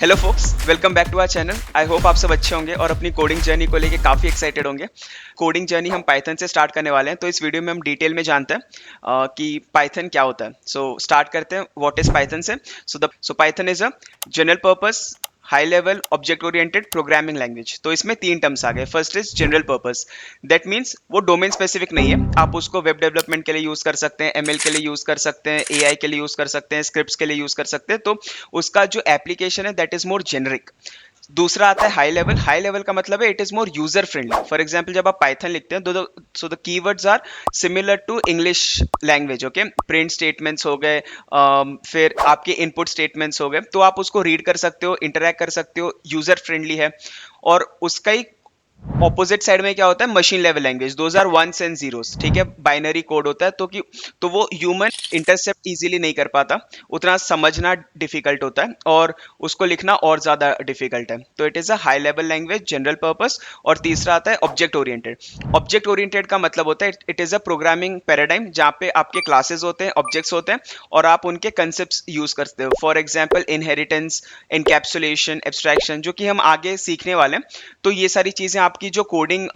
Hello folks, welcome back to our channel. I hope आप सब अच्छे होंगे और अपनी कोडिंग जर्नी को लेके काफ़ी एक्साइटेड होंगे। कोडिंग जर्नी हम पाइथन से स्टार्ट करने वाले हैं, तो इस वीडियो में हम डिटेल में जानते हैं कि पाइथन क्या होता है। सो स्टार्ट करते हैं व्हाट इज पाइथन से। सो Python is a general purpose high level object oriented programming language. तो इसमें तीन टर्म्स आ गए। First is general purpose, that means वो डोमेन स्पेसिफिक नहीं है। आप उसको वेब डेवलपमेंट के लिए यूज कर सकते हैं, एमएल के लिए यूज कर सकते हैं, एआई के लिए यूज कर सकते हैं, स्क्रिप्ट्स के लिए यूज कर सकते हैं। तो उसका जो एप्लीकेशन है दैट इज मोर जेनरिक। दूसरा आता है हाई लेवल। हाई लेवल का मतलब है it is more user friendly. For example जब आप पाइथन लिखते हैं तो so the keywords are similar to English language. Okay, print statements हो गए, फिर आपके इनपुट स्टेटमेंट्स हो गए, तो आप उसको रीड कर सकते हो, इंटरैक्ट कर सकते हो, यूजर फ्रेंडली है। और उसका ही ऑपोजिट साइड में क्या होता है, machine level language. Those are ones and zeros, ठीक है, बाइनरी कोड होता है। तो वो ह्यूमन इंटरसेप्ट इजीली नहीं कर पाता, उतना समझना डिफिकल्ट होता है और उसको लिखना और ज्यादा डिफिकल्ट है। तो it is a high level language, general purpose. और तीसरा आता है ऑब्जेक्ट ओरिएंटेड। ऑब्जेक्ट ओरिएंटेड का मतलब होता है it is a programming paradigm जहाँ पे आपके क्लासेस होते हैं, ऑब्जेक्ट्स होते हैं और आप उनके कंसेप्ट यूज करते हो। For example inheritance, encapsulation, abstraction, जो कि हम आगे सीखने वाले हैं। तो ये सारी चीजें आपकी जो कोडिंग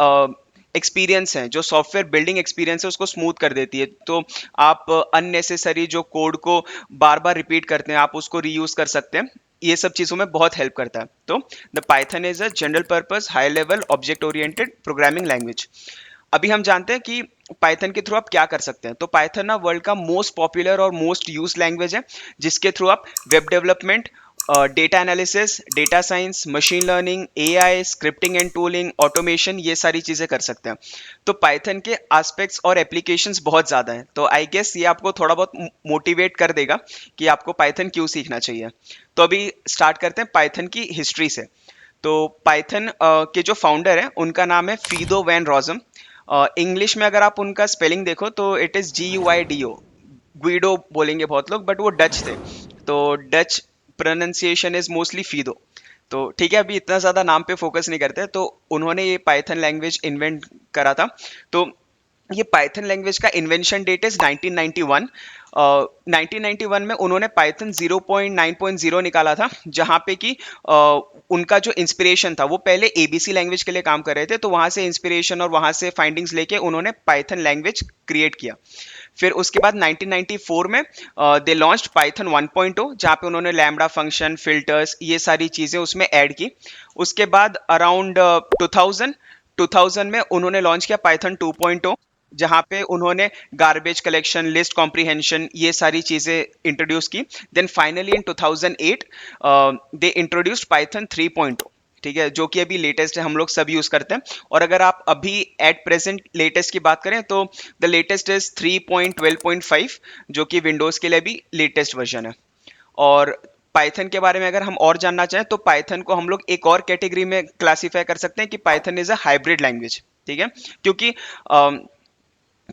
एक्सपीरियंस है, जो सॉफ्टवेयर बिल्डिंग एक्सपीरियंस है, उसको स्मूथ कर देती है। तो आप अननेसेसरी जो कोड को बार बार रिपीट करते हैं, आप उसको रीयूज कर सकते हैं। ये सब चीजों में बहुत हेल्प करता है। तो the Python is a general purpose high level object oriented programming language. अभी हम जानते हैं कि पाइथन के थ्रू आप क्या कर सकते हैं। तो पाइथन ना वर्ल्ड का मोस्ट पॉपुलर और मोस्ट यूज लैंग्वेज है, जिसके थ्रू आप web development, data analysis, data science, machine learning, AI, scripting and tooling, automation, ये सारी चीजें कर सकते हैं। तो पाइथन के एस्पेक्ट्स और एप्लीकेशंस बहुत ज्यादा हैं। तो आई गेस ये आपको थोड़ा बहुत मोटिवेट कर देगा कि आपको पाइथन क्यों सीखना चाहिए। तो अभी स्टार्ट करते हैं पाइथन की हिस्ट्री से। तो पाइथन के जो फाउंडर हैं उनका नाम है फीडो वैन रॉजम। इंग्लिश में अगर आप उनका स्पेलिंग देखो तो इट इज GUIDO, ग्विडो बोलेंगे बहुत लोग, बट वो डच थे। तो डच प्रोनाउंसिएशन इज मोस्टली फीदो। तो ठीक है, अभी इतना ज़्यादा नाम पे फोकस नहीं करते। तो उन्होंने ये पाइथन लैंग्वेज इन्वेंट करा था। तो ये पाइथन लैंग्वेज का इन्वेंशन डेट इज 1991। 1991 में उन्होंने पाइथन 0.9.0 निकाला था, जहाँ पे कि उनका जो इंस्पिरेशन था, वो पहले एबीसी लैंग्वेज के लिए काम कर रहे थे। तो वहाँ से इंस्पिरेशन और वहाँ से फाइंडिंग्स लेके उन्होंने पाइथन लैंग्वेज क्रिएट किया। फिर उसके बाद 1994 में दे लॉन्च्ड पाइथन 1.0, जहाँ पे उन्होंने लैम्बडा फंक्शन, फिल्टर्स, ये सारी चीज़ें उसमें ऐड की। उसके बाद अराउंड 2000 में उन्होंने लॉन्च किया पाइथन 2.0, जहाँ पे उन्होंने गार्बेज कलेक्शन, लिस्ट कॉम्प्रिहेंशन, ये सारी चीज़ें इंट्रोड्यूस की। Then finally in 2008 they introduced Python 3.0, ठीक है, जो कि अभी लेटेस्ट है, हम लोग सब यूज करते हैं। और अगर आप अभी एट प्रेजेंट लेटेस्ट की बात करें तो द लेटेस्ट इज 3.12.5, जो कि विंडोज के लिए भी लेटेस्ट वर्जन है। और पाइथन के बारे में अगर हम और जानना चाहें तो पाइथन को हम लोग एक और कैटेगरी में क्लासीफाई कर सकते हैं कि Python is a hybrid language, ठीक है। क्योंकि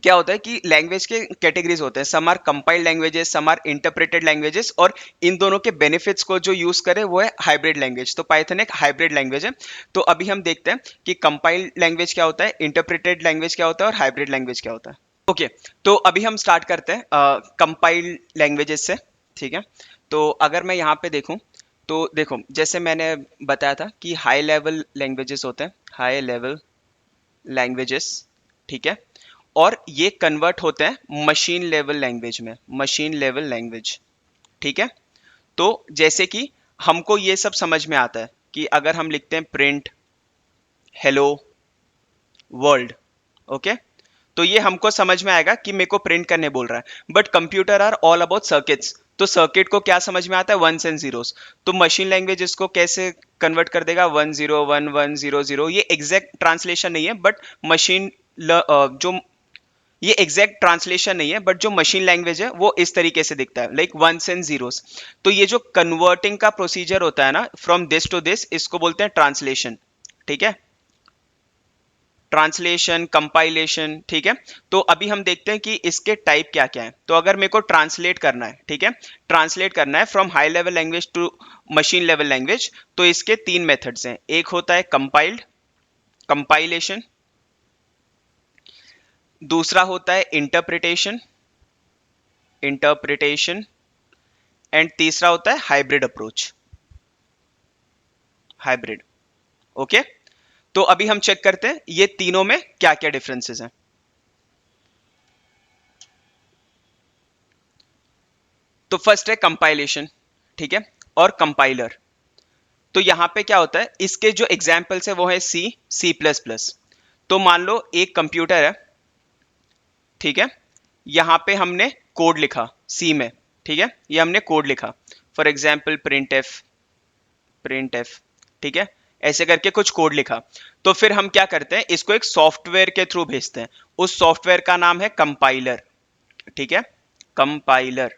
क्या होता है कि लैंग्वेज के कैटेगरीज होते हैं, some are compiled languages, some are interpreted languages, और इन दोनों के बेनिफिट्स को जो यूज करे वो है हाइब्रिड लैंग्वेज। तो पाइथन एक हाइब्रिड लैंग्वेज है। तो अभी हम देखते हैं कि कंपाइल्ड लैंग्वेज क्या होता है, इंटरप्रेटेड लैंग्वेज क्या होता है और हाइब्रिड लैंग्वेज क्या होता है। ओके, तो अभी हम स्टार्ट करते हैं कंपाइल्ड लैंग्वेजेस से, ठीक है। तो अगर मैं यहाँ पे देखूँ तो देखो, जैसे मैंने बताया था कि हाई लेवल लैंग्वेजेस होते हैं, हाई लेवल लैंग्वेजेस, ठीक है। और ये कन्वर्ट होते हैं मशीन लेवल लैंग्वेज में, मशीन लेवल लैंग्वेज, ठीक है। तो जैसे कि हमको ये सब समझ में आता है कि अगर हम लिखते हैं प्रिंट हेलो वर्ल्ड, ओके, तो ये हमको समझ में आएगा कि मेरे को प्रिंट करने बोल रहा है। But computer are all about circuits, तो सर्किट को क्या समझ में आता है, वंस एंड जीरोस। तो मशीन लैंग्वेज इसको कैसे कन्वर्ट कर देगा, 101 1 0 0। ये एग्जैक्ट ट्रांसलेशन नहीं है, बट मशीन जो ये एग्जैक्ट ट्रांसलेशन नहीं है, बट जो मशीन लैंग्वेज है वो इस तरीके से दिखता है, लाइक वंस एंड जीरोस। तो ये जो कन्वर्टिंग का प्रोसीजर होता है ना, फ्रॉम दिस टू दिस, इसको बोलते हैं ट्रांसलेशन, ठीक है। ट्रांसलेशन, कंपाइलेशन, ठीक है। तो अभी हम देखते हैं कि इसके टाइप क्या क्या है। तो अगर मेरे को ट्रांसलेट करना है, ठीक है, ट्रांसलेट करना है from high level language to machine level language, तो इसके तीन मेथड्स हैं। एक होता है कंपाइल्ड, कंपाइलेशन, दूसरा होता है इंटरप्रिटेशन, इंटरप्रिटेशन, एंड तीसरा होता है हाइब्रिड अप्रोच। हाइब्रिड। ओके, तो अभी हम चेक करते हैं ये तीनों में क्या क्या डिफरेंसेस हैं। तो फर्स्ट है कंपाइलेशन, ठीक है, और कंपाइलर। तो यहां पे क्या होता है, इसके जो एग्जाम्पल्स है वो है सी, सी प्लस प्लस। तो मान लो एक कंप्यूटर है, ठीक है, यहां पे हमने कोड लिखा सी में, ठीक है, ये हमने कोड लिखा, for example print F, print F, ठीक है, ऐसे करके कुछ कोड लिखा। तो फिर हम क्या करते हैं, इसको एक सॉफ्टवेयर के थ्रू भेजते हैं। उस सॉफ्टवेयर का नाम है कंपाइलर, ठीक है, कंपाइलर।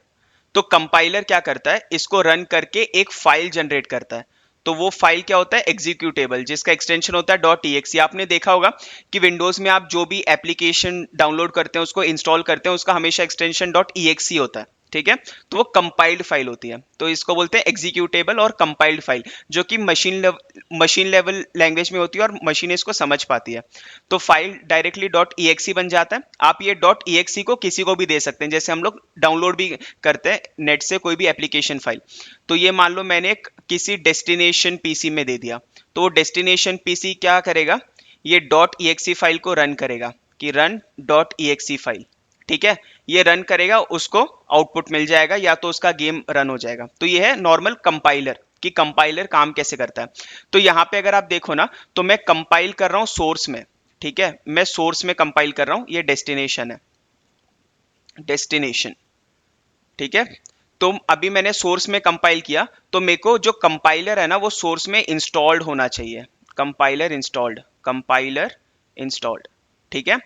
तो कंपाइलर क्या करता है, इसको रन करके एक फाइल जनरेट करता है। तो वो फाइल क्या होता है, एग्जीक्यूटेबल, जिसका एक्सटेंशन होता है डॉट ईएक्सी। आपने देखा होगा कि विंडोज में आप जो भी एप्लीकेशन डाउनलोड करते हैं, उसको इंस्टॉल करते हैं, उसका हमेशा एक्सटेंशन डॉट ईएक्सी होता है, ठीक है। तो वो कंपाइल्ड फाइल होती है, तो इसको बोलते हैं एग्जीक्यूटेबल और कंपाइल्ड फाइल, जो कि मशीन लेवल लैंग्वेज में होती है और मशीन इसको समझ पाती है। तो फाइल डायरेक्टली डॉट ईएक्सी बन जाता है। आप ये डॉट ईएक्सी को किसी को भी दे सकते हैं, जैसे हम लोग डाउनलोड भी करते हैं नेट से कोई भी एप्लीकेशन फाइल। तो ये मान लो मैंने एक किसी डेस्टिनेशन पीसी में दे दिया, तो वो डेस्टिनेशन पीसी क्या करेगा, ये डॉट ईएक्सी फाइल को रन करेगा कि रन डॉट ईएक्सी फाइल, ठीक है। ये रन करेगा, उसको आउटपुट मिल जाएगा, या तो उसका गेम रन हो जाएगा। तो ये है नॉर्मल कंपाइलर, कि कंपाइलर काम कैसे करता है। तो यहां पे अगर आप देखो ना, तो मैं कंपाइल कर रहा हूं सोर्स में, ठीक है, मैं सोर्स में कंपाइल कर रहा हूं, ये डेस्टिनेशन है, डेस्टिनेशन, ठीक है। तो अभी मैंने सोर्स में कंपाइल किया, तो मेरे को जो कंपाइलर है ना, वो सोर्स में इंस्टॉल्ड होना चाहिए, कंपाइलर इंस्टॉल्ड, कंपाइलर इंस्टॉल्ड, ठीक है।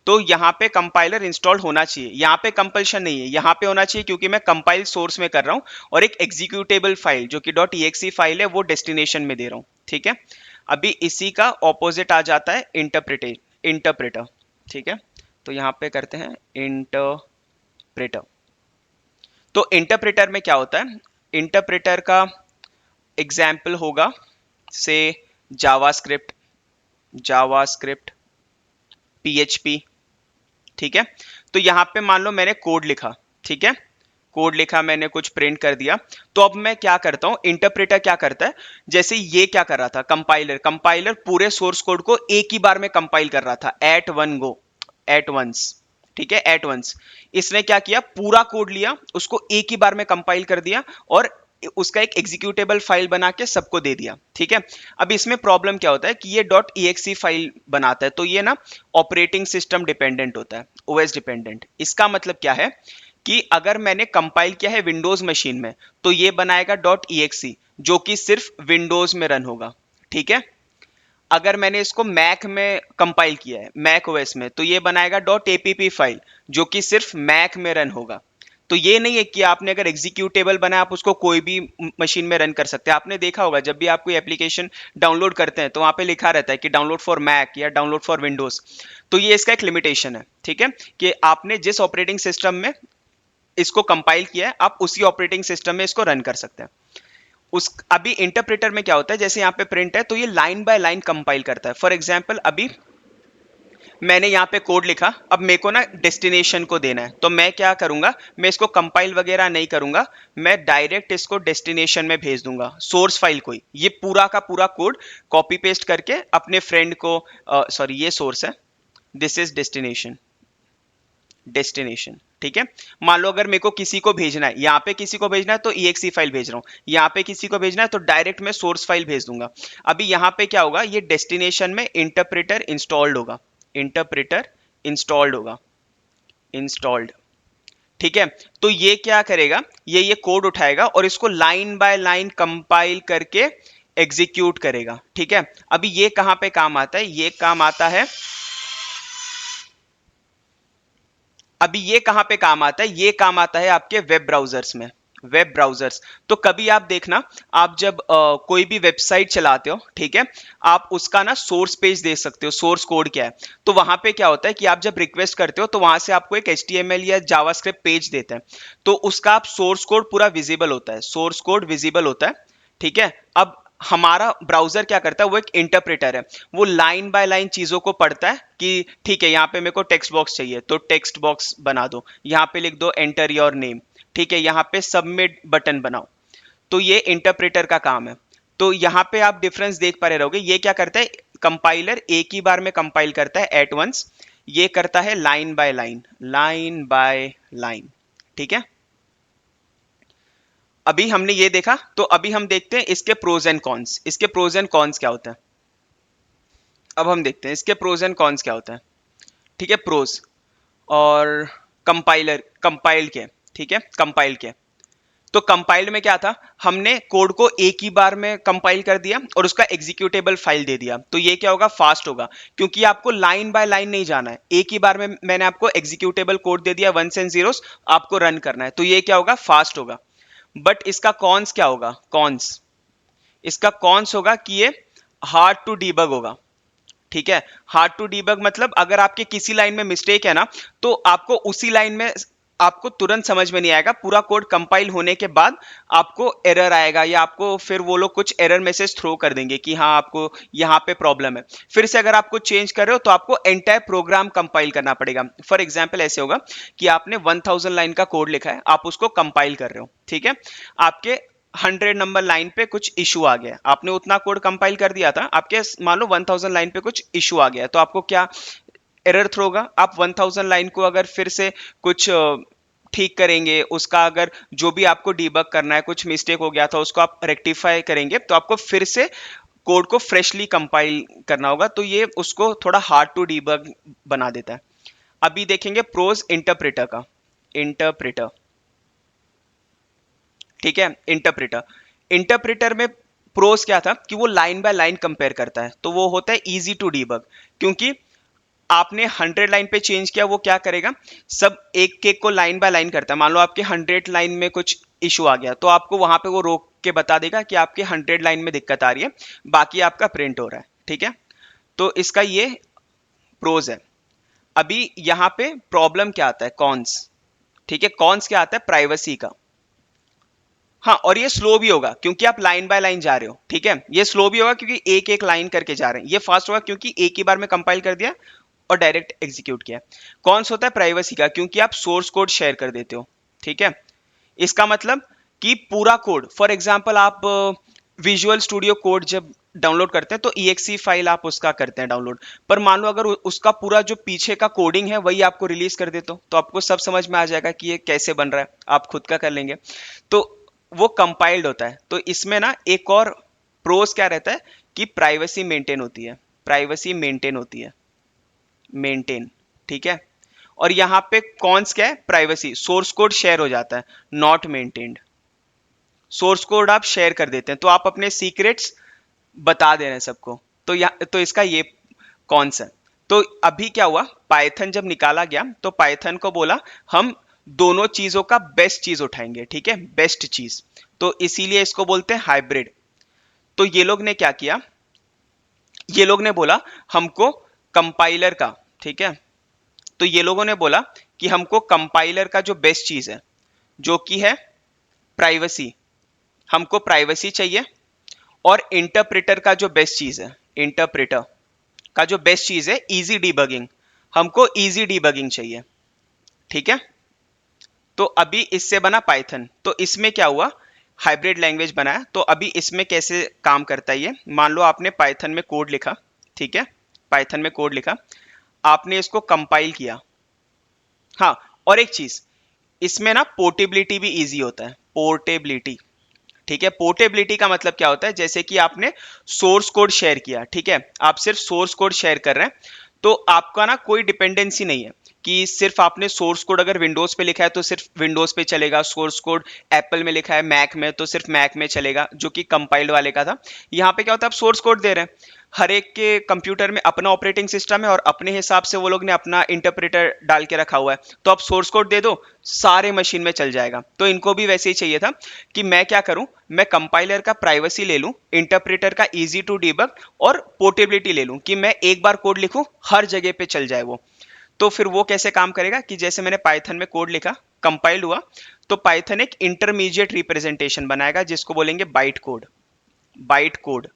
तो यहाँ पे कंपाइलर इंस्टॉल्ड होना चाहिए, यहाँ पे कंपल्शन नहीं है, यहाँ पे होना चाहिए, क्योंकि मैं कंपाइल सोर्स में कर रहा हूँ और एक एग्जीक्यूटेबल फाइल जो कि डॉट ईएक्सी फाइल है वो डेस्टिनेशन में दे रहा हूँ, ठीक है। अभी इसी का ऑपोजिट आ जाता है इंटरप्रेटर, ठीक है। तो यहाँ पे करते हैं इंटरप्रेटर। तो इंटरप्रेटर में क्या होता है, इंटरप्रेटर का एग्जाम्पल होगा से जावास्क्रिप्ट, जावास्क्रिप्ट, पीएचपी, ठीक है। तो यहां पे मान लो मैंने कोड लिखा, ठीक है, कोड लिखा, मैंने कुछ प्रिंट कर दिया। तो अब मैं क्या करता हूं, इंटरप्रेटर क्या करता है, जैसे ये क्या कर रहा था, कंपाइलर, कंपाइलर पूरे सोर्स कोड को एक ही बार में कंपाइल कर रहा था, at one go, at once, ठीक है, एट वंस। इसने क्या किया, पूरा कोड लिया, उसको एक ही बार में कंपाइल कर दिया और उसका एक एग्जीक्यूटेबल फाइल बना के सबको दे दिया, ठीक है। अब इसमें प्रॉब्लम क्या होता है कि ये डॉट ईएक्सी फाइल बनाता है, तो ये ना ऑपरेटिंग सिस्टम डिपेंडेंट होता है, ओएस डिपेंडेंट। इसका मतलब क्या है कि अगर मैंने कंपाइल किया है विंडोज मशीन में, तो ये बनाएगा डॉट ईएक्सी जो कि सिर्फ विंडोज में रन होगा, ठीक है। अगर मैंने इसको मैक में कंपाइल किया है, मैक ओएस में, तो ये बनाएगा डॉट एपीपी फाइल जो कि सिर्फ मैक में रन होगा। तो ये नहीं है कि आपने अगर एग्जीक्यूटेबल बनाया आप उसको कोई भी मशीन में रन कर सकते हैं। आपने देखा होगा जब भी आप कोई एप्लीकेशन डाउनलोड करते हैं तो वहां पे लिखा रहता है कि डाउनलोड फॉर मैक या डाउनलोड फॉर विंडोज। तो ये इसका एक लिमिटेशन है, ठीक है, कि आपने जिस ऑपरेटिंग सिस्टम में इसको कंपाइल किया है आप उसी ऑपरेटिंग सिस्टम में इसको रन कर सकते हैं। उस अभी इंटरप्रेटर में क्या होता है, जैसे यहाँ पे प्रिंट है तो ये लाइन बाय लाइन कंपाइल करता है। फॉर एग्जांपल अभी मैंने यहाँ पे कोड लिखा, अब मेरे को ना डेस्टिनेशन को देना है, तो मैं क्या करूंगा, मैं इसको कंपाइल वगैरह नहीं करूंगा, मैं डायरेक्ट इसको डेस्टिनेशन में भेज दूंगा, सोर्स फाइल को ही। ये पूरा का पूरा कोड कॉपी पेस्ट करके अपने फ्रेंड को, सॉरी ये सोर्स है, दिस इज डेस्टिनेशन, डेस्टिनेशन, ठीक है। मान लो अगर मेरे को किसी को भेजना है, यहाँ पे किसी को भेजना है तो ईएक्सी फाइल भेज रहा हूँ, यहाँ पे किसी को भेजना है तो डायरेक्ट मैं सोर्स फाइल भेज दूंगा। अभी यहाँ पे क्या होगा, ये डेस्टिनेशन में इंटरप्रेटर इंस्टॉल्ड होगा, इंटरप्रेटर इंस्टॉल्ड होगा, इंस्टॉल्ड, ठीक है। तो ये क्या करेगा, ये कोड उठाएगा और इसको लाइन बाय लाइन कंपाइल करके एग्जीक्यूट करेगा, ठीक है। अभी ये कहां पे काम आता है, ये काम आता है, अभी ये कहां पे काम आता है, ये काम आता है आपके वेब ब्राउजर्स में, वेब ब्राउजर्स। तो कभी आप देखना, आप जब कोई भी वेबसाइट चलाते हो, ठीक है, आप उसका ना सोर्स पेज दे सकते हो, सोर्स कोड क्या है। तो वहां पे क्या होता है कि आप जब रिक्वेस्ट करते हो तो वहां से आपको एक HTML या जावास्क्रिप्ट पेज देते हैं, तो उसका आप सोर्स कोड पूरा विजिबल होता है, सोर्स कोड विजिबल होता है, ठीक है। अब हमारा ब्राउजर क्या करता है, वो एक इंटरप्रेटर है, वो लाइन बाय लाइन चीजों को पढ़ता है कि ठीक है यहाँ पे मेरे को टेक्स्ट बॉक्स चाहिए तो टेक्स्ट बॉक्स बना दो, यहाँ पे लिख दो एंटर योर नेम, ठीक है, यहाँ पे सबमिट बटन बनाओ। तो ये इंटरप्रेटर का काम है। तो यहाँ पे आप डिफरेंस देख पा रहे रहोगे, ये क्या करता है, कंपाइलर एक ही बार में कंपाइल करता है एट वंस, ये करता है line by line, line by line, ठीक है। अभी हमने ये देखा, तो अभी हम देखते हैं इसके प्रोज एंड कॉन्स, इसके प्रोज एंड कॉन्स क्या होता है। अब हम देखते हैं इसके प्रोज एंड कॉन्स क्या होता है, ठीक है। प्रोज और कंपाइलर, कंपाइल्ड के, ठीक है, कंपाइल के। तो कंपाइल्ड में क्या था, हमने कोड को एक ही बार में कंपाइल कर दिया और उसका एग्जीक्यूटेबल फाइल दे दिया, तो ये क्या होगा, फास्ट होगा, क्योंकि आपको लाइन बाय लाइन नहीं जाना है, एक ही बार में मैंने आपको एग्जीक्यूटेबल कोड दे दिया, वंस एंड जीरोस आपको रन करना है, तो ये क्या होगा, फास्ट होगा। बट इसका कॉन्स क्या होगा, कॉन्स, इसका कॉन्स होगा कि ये हार्ड टू डीबग होगा, ठीक है। हार्ड टू डीबग मतलब अगर आपके किसी लाइन में मिस्टेक है ना, तो आपको उसी लाइन में आपको तुरंत समझ में नहीं आएगा, पूरा कोड कंपाइल होने के बाद आपको एरर आएगा, या आपको फिर वो लोग कुछ एरर मैसेज थ्रो कर देंगे कि हाँ आपको यहाँ पे प्रॉब्लम है। फिर से अगर आपको चेंज कर रहे हो तो आपको एंटायर प्रोग्राम कंपाइल करना पड़ेगा। फॉर एग्जाम्पल ऐसे होगा कि आपने 1000 लाइन का कोड लिखा है, आप उसको कंपाइल कर रहे हो, ठीक है। आपके 100 नंबर लाइन पे कुछ इशू आ गया, आपने उतना कोड कंपाइल कर दिया था, आपके मान लो 1000 लाइन पे कुछ इशू आ गया, तो आपको क्या एरर थ्रो होगा, आप 1000 लाइन को अगर फिर से कुछ ठीक करेंगे, उसका अगर जो भी आपको डीबग करना है, कुछ मिस्टेक हो गया था उसको आप रेक्टिफाई करेंगे, तो आपको फिर से कोड को फ्रेशली कंपाइल करना होगा, तो ये उसको थोड़ा हार्ड टू डीबग बना देता है। अभी देखेंगे प्रोज इंटरप्रेटर का, इंटरप्रेटर, ठीक है। इंटरप्रेटर, इंटरप्रेटर में प्रोस क्या था कि वो लाइन बाय लाइन कंपेयर करता है, तो वो होता है इजी टू डीबग, क्योंकि आपने 100 लाइन पे चेंज किया, वो क्या करेगा, सब एक केक को लाइन बाय लाइन करता है। मान लो आपके 100 लाइन में कुछ इशू आ गया, तो आपको वहां पे वो रोक के बता देगा कि आपके 100 लाइन में दिक्कत आ रही है, बाकी आपका प्रिंट हो रहा है, ठीक है। तो इसका ये प्रोज है। अभी यहाँ पे प्रॉब्लम क्या आता है, कॉन्स, ठीक है। कॉन्स क्या आता है, प्राइवेसी का। हाँ, और ये स्लो भी होगा क्योंकि आप लाइन बाय लाइन जा रहे हो, ठीक है। ये स्लो भी होगा क्योंकि एक एक लाइन करके जा रहे हैं। ये फास्ट होगा क्योंकि एक ही बार में कंपाइल कर दिया और डायरेक्ट एग्जीक्यूट किया। कौन सा होता है, प्राइवेसी का, क्योंकि आप सोर्स कोड शेयर कर देते हो, ठीक है। इसका मतलब कि पूरा कोड, फॉर एग्जांपल आप विजुअल स्टूडियो कोड जब डाउनलोड करते हैं तो EXE फाइल आप उसका करते हैं डाउनलोड, पर मान लो अगर उसका पूरा जो पीछे का कोडिंग है वही आपको रिलीज कर देते हो, तो आपको सब समझ में आ जाएगा कि ये कैसे बन रहा है, आप खुद का कर लेंगे, तो वो कंपाइल्ड होता है। तो इसमें ना एक और प्रोस क्या रहता है कि प्राइवेसी मेंटेन होती है, प्राइवेसी मेंटेन होती है, मेंटेन, ठीक है। और यहां पे कॉन्स क्या है, प्राइवेसी, सोर्स कोड शेयर हो जाता है, नॉट मेंटेन्ड, सोर्स कोड आप शेयर कर देते हैं, तो आप अपने सीक्रेट्स बता दे रहे हैं सबको, तो तो इसका ये कॉन्स है। तो अभी क्या हुआ, पाइथन जब निकाला गया तो पाइथन को बोला हम दोनों चीजों का बेस्ट चीज उठाएंगे, ठीक है, बेस्ट चीज, तो इसीलिए इसको बोलते हैं हाइब्रिड। तो ये लोग ने क्या किया, ये लोग ने बोला हमको कंपाइलर का, ठीक है, तो ये लोगों ने बोला कि हमको कंपाइलर का जो बेस्ट चीज है, जो कि है प्राइवेसी, हमको प्राइवेसी चाहिए, और इंटरप्रेटर का जो बेस्ट चीज है, इंटरप्रेटर का जो बेस्ट चीज है इजी डीबगिंग, हमको इजी डीबगिंग चाहिए, ठीक है। तो अभी इससे बना पाइथन, तो इसमें क्या हुआ, हाइब्रिड लैंग्वेज बनाया। तो अभी इसमें कैसे काम करता है ये, मान लो आपने पाइथन में कोड लिखा, ठीक है, पाइथन में कोड लिखा, आपने इसको कंपाइल किया। हाँ, और एक चीज, इसमें ना पोर्टेबिलिटी भी इजी होता है, पोर्टेबिलिटी, ठीक है। पोर्टेबिलिटी का मतलब क्या होता है, जैसे कि आपने सोर्स कोड शेयर किया, ठीक है, आप सिर्फ सोर्स कोड शेयर कर रहे हैं, तो आपका ना कोई डिपेंडेंसी नहीं है कि सिर्फ आपने सोर्स कोड अगर विंडोज पे लिखा है तो सिर्फ विंडोज पे चलेगा, सोर्स कोड एप्पल में लिखा है मैक में तो सिर्फ मैक में चलेगा, जो कि कंपाइल्ड वाले का था। यहाँ पे क्या होता है, आप सोर्स कोड दे रहे हैं, हर एक के कंप्यूटर में अपना ऑपरेटिंग सिस्टम है और अपने हिसाब से वो लोग ने अपना इंटरप्रेटर डाल के रखा हुआ है, तो आप सोर्स कोड दे दो, सारे मशीन में चल जाएगा। तो इनको भी वैसे ही चाहिए था कि मैं क्या करूं, मैं कंपाइलर का प्राइवेसी ले लूं, इंटरप्रेटर का इजी टू डीबग और पोर्टेबिलिटी ले लूं, कि मैं एक बार कोड लिखूं हर जगह पे चल जाए वो। तो फिर वो कैसे काम करेगा कि जैसे मैंने पाइथन में कोड लिखा, कंपाइल्ड हुआ, तो पाइथन एक इंटरमीडिएट रिप्रेजेंटेशन बनाएगा जिसको बोलेंगे बाइट कोड, बाइट कोड,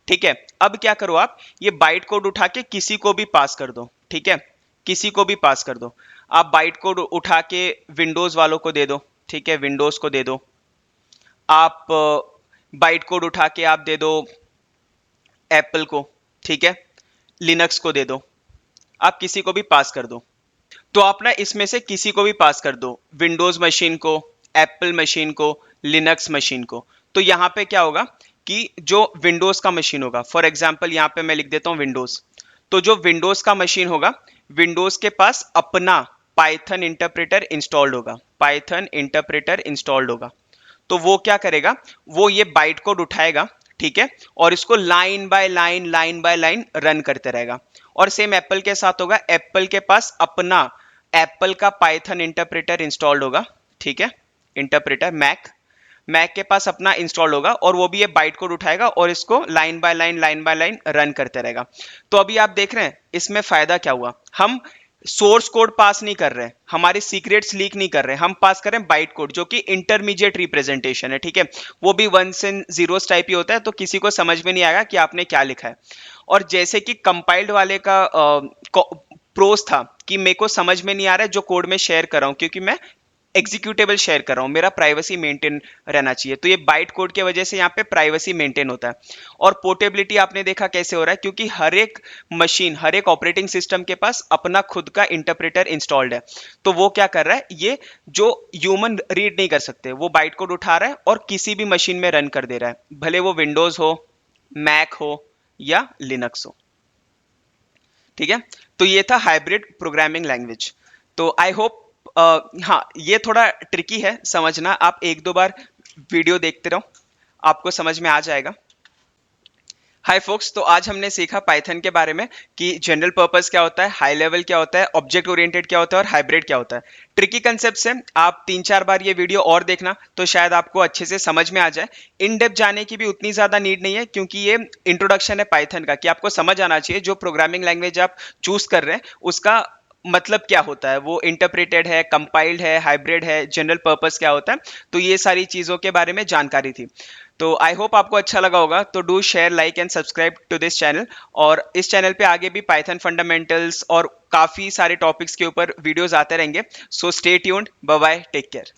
ठीक है। अब क्या करो आप, ये बाइट कोड उठा के किसी को भी पास कर दो, ठीक है, किसी को भी पास कर दो। आप बाइट कोड उठा के विंडोज वालों को दे दो, ठीक है, विंडोज को दे दो। आप बाइट कोड उठा के आप दे दो एप्पल को, ठीक है, लिनक्स को दे दो, आप किसी को भी पास कर दो। तो आप ना इसमें से किसी को भी पास कर दो, विंडोज मशीन को, एप्पल मशीन को, लिनक्स मशीन को। तो यहां पे क्या होगा कि जो विंडोज का मशीन होगा, फॉर एग्जांपल यहां पे मैं लिख देता हूं विंडोज। तो जो विंडोज का मशीन होगा, विंडोज के पास अपना पाइथन इंटरप्रेटर इंस्टॉल्ड होगा, पाइथन इंटरप्रेटर इंस्टॉल्ड होगा। तो वो क्या करेगा, वो ये बाइट कोड उठाएगा, ठीक है, और इसको लाइन बाय लाइन रन करते रहेगा। और सेम एप्पल के साथ होगा, एप्पल के पास अपना एप्पल का पाइथन इंटरप्रेटर इंस्टॉल्ड होगा, ठीक है, इंटरप्रेटर मैक, मैक के पास अपना इंस्टॉल होगा और वो भी ये बाइट कोड उठाएगा और इसको लाइन बाय लाइन रन करते रहेगा। तो अभी आप देख रहे हैं इसमें फायदा क्या हुआ, हम सोर्स कोड पास नहीं कर रहे, हमारे सीक्रेट्स लीक नहीं कर रहे, हम पास कर रहे हैं बाइट कोड जो कि इंटरमीडिएट रिप्रेजेंटेशन है, ठीक है, वो भी वंस एंड जीरोस टाइप ही होता है, तो किसी को समझ में नहीं आएगा कि आपने क्या लिखा है। और जैसे कि कंपाइल्ड वाले का प्रोस था कि मेरे को समझ में नहीं आ रहा है जो कोड में शेयर कर रहा हूं, क्योंकि मैं एग्जीक्यूटेबल शेयर कर रहा हूं, मेरा प्राइवेसी मेंटेन रहना चाहिए। तो ये बाइट कोड की वजह से यहाँ पे प्राइवेसी मेंटेन होता है। और पोर्टेबिलिटी आपने देखा कैसे हो रहा है, क्योंकि हर एक मशीन, हर एक ऑपरेटिंग सिस्टम के पास अपना खुद का इंटरप्रेटर इंस्टॉल्ड है। तो वो क्या कर रहा है, ये जो ह्यूमन रीड नहीं कर सकते, वो बाइट कोड उठा रहा है और किसी भी मशीन में रन कर दे रहा है, भले वो विंडोज हो, मैक हो या लिनक्स हो, ठीक है। तो ये था हाइब्रिड प्रोग्रामिंग लैंग्वेज। तो आई होप, हाँ ये थोड़ा ट्रिकी है समझना, आप एक दो बार वीडियो देखते रहो, आपको समझ में आ जाएगा। हाय फोक्स, तो आज हमने सीखा पाइथन के बारे में कि जनरल पर्पस क्या होता है, हाई लेवल क्या होता है, ऑब्जेक्ट ओरिएंटेड क्या होता है और हाइब्रिड क्या होता है। ट्रिकी कंसेप्ट से आप 3-4 बार ये वीडियो और देखना तो शायद आपको अच्छे से समझ में आ जाए। इन डेप्थ जाने की भी उतनी ज्यादा नीड नहीं है, क्योंकि ये इंट्रोडक्शन है पाइथन का, कि आपको समझ आना चाहिए जो प्रोग्रामिंग लैंग्वेज आप चूज कर रहे हैं उसका मतलब क्या होता है, वो इंटरप्रेटेड है, कंपाइल्ड है, हाइब्रिड है, जनरल पर्पस क्या होता है। तो ये सारी चीजों के बारे में जानकारी थी। तो आई होप आपको अच्छा लगा होगा। तो do share, like and subscribe to this channel. और इस चैनल पे आगे भी पाइथन फंडामेंटल्स और काफी सारे टॉपिक्स के ऊपर वीडियोस आते रहेंगे। So stay tuned, bye bye, take care.